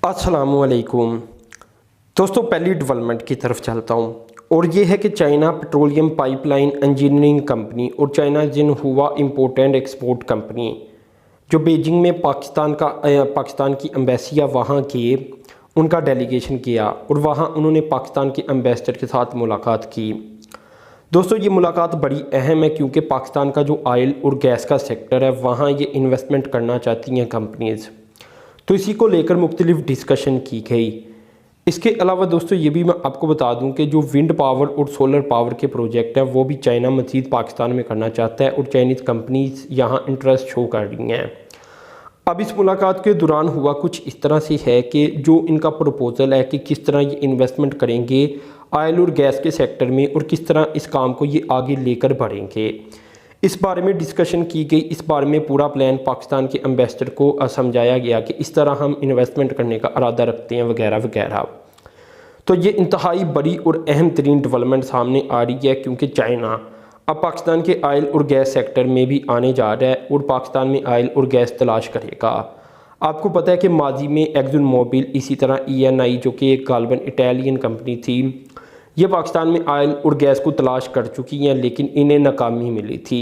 अस्सलामुअलैकुम दोस्तों, पहली डेवलपमेंट की तरफ चलता हूँ और ये है कि China petroleum pipeline engineering company और China Jinhua import and export company जो बीजिंग में पाकिस्तान की एम्बेसी वहाँ के उनका डेलीगेशन किया और वहाँ उन्होंने पाकिस्तान के एम्बेसडर के साथ मुलाकात की। दोस्तों, ये मुलाकात बड़ी अहम है क्योंकि पाकिस्तान का जो ऑयल और गैस का सेक्टर है वहाँ ये इन्वेस्टमेंट करना चाहती हैं कंपनीज़, तो इसी को लेकर मुख्तलिफ डिस्कशन की गई। इसके अलावा दोस्तों ये भी मैं आपको बता दूं कि जो विंड पावर और सोलर पावर के प्रोजेक्ट हैं वो भी चाइना मज़ीद पाकिस्तान में करना चाहता है और चाइनीज़ कंपनीज यहाँ इंटरेस्ट शो कर रही हैं। अब इस मुलाकात के दौरान हुआ कुछ इस तरह से है कि जो इनका प्रपोज़ल है कि किस तरह ये इन्वेस्टमेंट करेंगे ऑयल और गैस के सेक्टर में और किस तरह इस काम को ये आगे लेकर बढ़ेंगे, इस बारे में डिस्कशन की गई। इस बारे में पूरा प्लान पाकिस्तान के एम्बेसडर को समझाया गया कि इस तरह हम इन्वेस्टमेंट करने का इरादा रखते हैं वगैरह वगैरह। तो ये इंतहाई बड़ी और अहम तरीन डेवलपमेंट सामने आ रही है क्योंकि चाइना अब पाकिस्तान के ऑयल और गैस सेक्टर में भी आने जा रहा है और पाकिस्तान में ऑयल और गैस तलाश करेगा। आपको पता है कि माजी में एक्सन मोबिल, इसी तरह ENI जो कि एक गालबन इटालियन कंपनी थी, ये पाकिस्तान में ऑयल और गैस को तलाश कर चुकी हैं लेकिन इन्हें नाकामी मिली थी।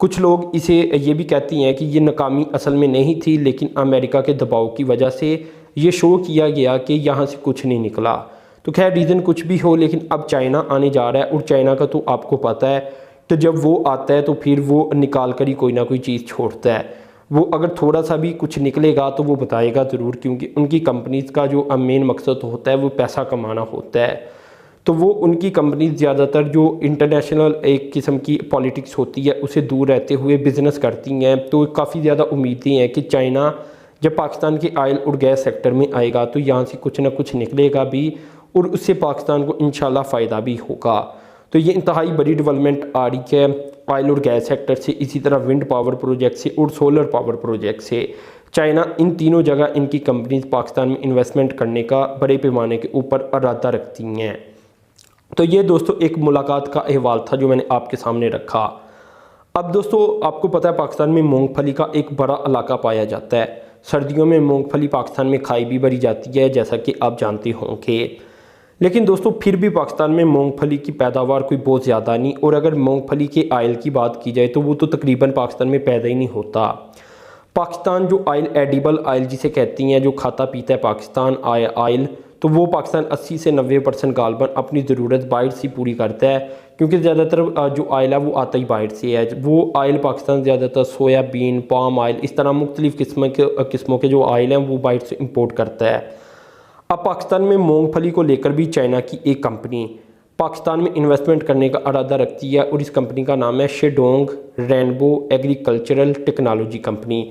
कुछ लोग इसे ये भी कहती हैं कि ये नाकामी असल में नहीं थी लेकिन अमेरिका के दबाव की वजह से ये शो किया गया कि यहाँ से कुछ नहीं निकला। तो खैर रीज़न कुछ भी हो, लेकिन अब चाइना आने जा रहा है और चाइना का तो आपको पता है कि जब वो आता है तो फिर वो निकाल कर ही कोई ना कोई चीज़ छोड़ता है। वो अगर थोड़ा सा भी कुछ निकलेगा तो वो बताएगा ज़रूर, क्योंकि उनकी कंपनीज़ का जो मेन मकसद होता है वो पैसा कमाना होता है। तो वो उनकी कंपनी ज़्यादातर जो इंटरनेशनल एक किस्म की पॉलिटिक्स होती है उसे दूर रहते हुए बिज़नेस करती हैं। तो काफ़ी ज़्यादा उम्मीदें हैं कि चाइना जब पाकिस्तान के ऑयल और गैस सेक्टर में आएगा तो यहाँ से कुछ ना कुछ निकलेगा भी और उससे पाकिस्तान को इंशाल्लाह फ़ायदा भी होगा। तो ये इंतहाई बड़ी डेवलपमेंट आ रही है ऑयल और गैस सेक्टर से, इसी तरह विंड पावर प्रोजेक्ट से और सोलर पावर प्रोजेक्ट से। चाइना इन तीनों जगह इनकी कंपनीज पाकिस्तान में इन्वेस्टमेंट करने का बड़े पैमाने के ऊपर इरादा रखती हैं। तो ये दोस्तों एक मुलाकात का अहवाल था जो मैंने आपके सामने रखा। अब दोस्तों आपको पता है पाकिस्तान में मूंगफली का एक बड़ा इलाका पाया जाता है। सर्दियों में मूंगफली पाकिस्तान में खाई भी बड़ी जाती है जैसा कि आप जानते होंगे, लेकिन दोस्तों फिर भी पाकिस्तान में मूंगफली की पैदावार कोई बहुत ज़्यादा नहीं। और अगर मूंगफली के ऑयल की बात की जाए तो वो तो तकरीबन पाकिस्तान में पैदा ही नहीं होता। पाकिस्तान जो ऑयल एडिबल ऑयल जिसे कहती हैं, जो खाता पीता है पाकिस्तान ऑयल, तो वो पाकिस्तान 80 से 90% गालबन अपनी ज़रूरत बाहर से पूरी करता है, क्योंकि ज़्यादातर जो ऑयल है वो आता ही बाहर से है। वो ऑयल पाकिस्तान ज़्यादातर सोयाबीन, पाम ऑयल, इस तरह मुख्तलिफ़ किस्मों के जो ऑयल हैं वो बाहर से इंपोर्ट करता है। अब पाकिस्तान में मूंगफली को लेकर भी चाइना की एक कंपनी पाकिस्तान में इन्वेस्टमेंट करने का इरादा रखती है और इस कंपनी का नाम है Shandong rainbow agricultural technology company.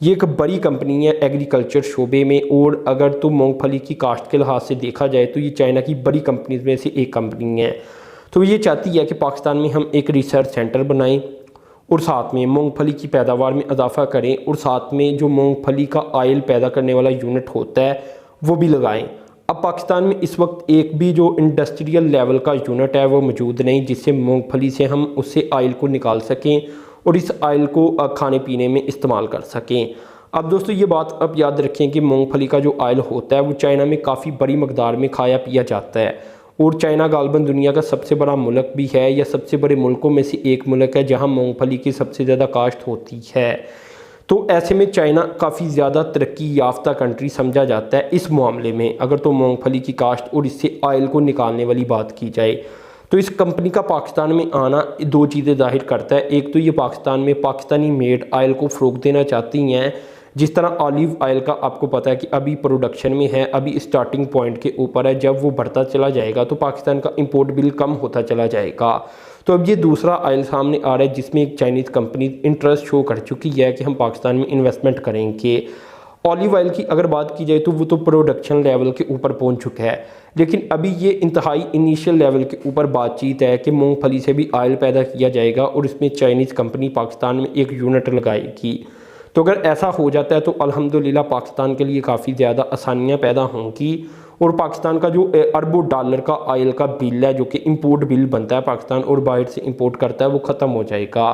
ये एक बड़ी कंपनी है एग्रीकल्चर शोबे में, और अगर तो मूंगफली की काश्त के लिहाज से देखा जाए तो ये चाइना की बड़ी कंपनीज में से एक कंपनी है। तो ये चाहती है कि पाकिस्तान में हम एक रिसर्च सेंटर बनाएं और साथ में मूंगफली की पैदावार में इजाफा करें और साथ में जो मूंगफली का ऑयल पैदा करने वाला यूनिट होता है वो भी लगाएं। अब पाकिस्तान में इस वक्त एक भी जो इंडस्ट्रियल लेवल का यूनिट है वो मौजूद नहीं जिससे मूंगफली से हम उससे ऑयल को निकाल सकें और इस ऑयल को खाने पीने में इस्तेमाल कर सकें। अब दोस्तों ये बात अब याद रखें कि मूंगफली का जो ऑयल होता है वो चाइना में काफ़ी बड़ी मकदार में खाया पिया जाता है और चाइना गालबन दुनिया का सबसे बड़ा मुल्क भी है या सबसे बड़े मुल्कों में से एक मुल्क है जहाँ मूंगफली की सबसे ज़्यादा काश्त होती है। तो ऐसे में चाइना काफ़ी ज़्यादा तरक्की याफ्ता कंट्री समझा जाता है इस मामले में, अगर तो मूंगफली की काश्त और इससे ऑयल को निकालने वाली बात की जाए। तो इस कंपनी का पाकिस्तान में आना दो चीज़ें जाहिर करता है। एक तो ये पाकिस्तान में पाकिस्तानी मेड ऑयल को फ़रोग देना चाहती हैं, जिस तरह ऑलिव ऑयल का आपको पता है कि अभी प्रोडक्शन में है, अभी स्टार्टिंग पॉइंट के ऊपर है। जब वो बढ़ता चला जाएगा तो पाकिस्तान का इंपोर्ट बिल कम होता चला जाएगा। तो अब ये दूसरा ऑयल सामने आ रहा है जिसमें एक चाइनीज़ कंपनी इंटरेस्ट शो कर चुकी है कि हम पाकिस्तान में इन्वेस्टमेंट करेंगे। ऑलिव ऑयल की अगर बात की जाए तो वो तो प्रोडक्शन लेवल के ऊपर पहुंच चुका है, लेकिन अभी ये इंतहाई इनिशियल लेवल के ऊपर बातचीत है कि मूंगफली से भी ऑयल पैदा किया जाएगा और इसमें चाइनीज़ कंपनी पाकिस्तान में एक यूनिट लगाएगी। तो अगर ऐसा हो जाता है तो अल्हम्दुलिल्लाह पाकिस्तान के लिए काफ़ी ज़्यादा आसानियाँ पैदा होंगी और पाकिस्तान का जो अरबों डॉलर का ऑयल का बिल है जो कि इंपोर्ट बिल बनता है पाकिस्तान और बाहर से इंपोर्ट करता है वो ख़त्म हो जाएगा।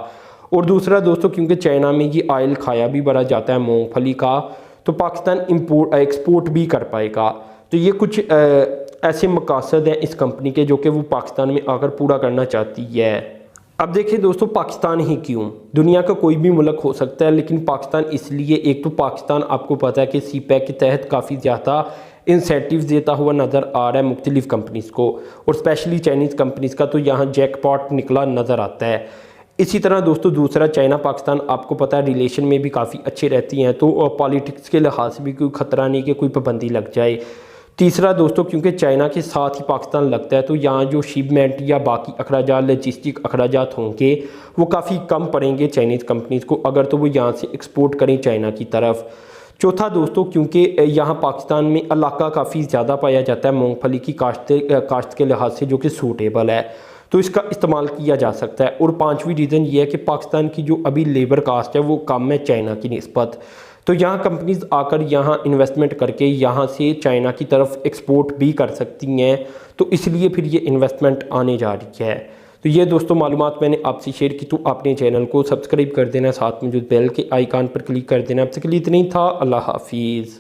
और दूसरा दोस्तों क्योंकि चाइना में ये ऑयल खाया भी बड़ा जाता है मूंगफली का, तो पाकिस्तान एक्सपोर्ट भी कर पाएगा। तो ये कुछ ऐसे मकासद हैं इस कंपनी के जो कि वो पाकिस्तान में आकर पूरा करना चाहती है। अब देखिए दोस्तों, पाकिस्तान ही क्यों, दुनिया का कोई भी मुल्क हो सकता है, लेकिन पाकिस्तान इसलिए, एक तो पाकिस्तान आपको पता है कि CPEC के तहत काफ़ी ज़्यादा इंसेंटिव्स देता हुआ नज़र आ रहा है मुख्तलिफ़ कंपनीज़ को, और स्पेशली चाइनीज़ कंपनीज़ का तो यहाँ जैकपॉट निकला नज़र आता है। इसी तरह दोस्तों दूसरा, चाइना पाकिस्तान आपको पता है रिलेशन में भी काफ़ी अच्छी रहती हैं, तो पॉलिटिक्स के लिहाज से भी कोई ख़तरा नहीं कि कोई पाबंदी लग जाए। तीसरा दोस्तों, क्योंकि चाइना के साथ ही पाकिस्तान लगता है, तो यहाँ जो शिपमेंट या बाकी अखराजात, लॉजिस्टिक अखराजात होंगे वो काफ़ी कम पड़ेंगे चाइनीज़ कंपनीज़ को, अगर तो वो यहाँ से एक्सपोर्ट करें चाइना की तरफ। चौथा दोस्तों, क्योंकि यहाँ पाकिस्तान में इलाका काफ़ी ज़्यादा पाया जाता है मूंगफली की काश्त के लिहाज से, जो कि सूटेबल है, तो इसका इस्तेमाल किया जा सकता है। और पांचवी रीज़न ये है कि पाकिस्तान की जो अभी लेबर कास्ट है वो कम है चाइना की निस्बत, तो यहाँ कंपनीज आकर यहाँ इन्वेस्टमेंट करके यहाँ से चाइना की तरफ एक्सपोर्ट भी कर सकती हैं, तो इसलिए फिर ये इन्वेस्टमेंट आने जा रही है। तो ये दोस्तों मालूमात मैंने आपसे शेयर की, तो आपने चैनल को सब्सक्राइब कर देना, साथ में जो बेल के आइकन पर क्लिक कर देना। आपसे के लिए इतना ही था। अल्लाह हाफिज़।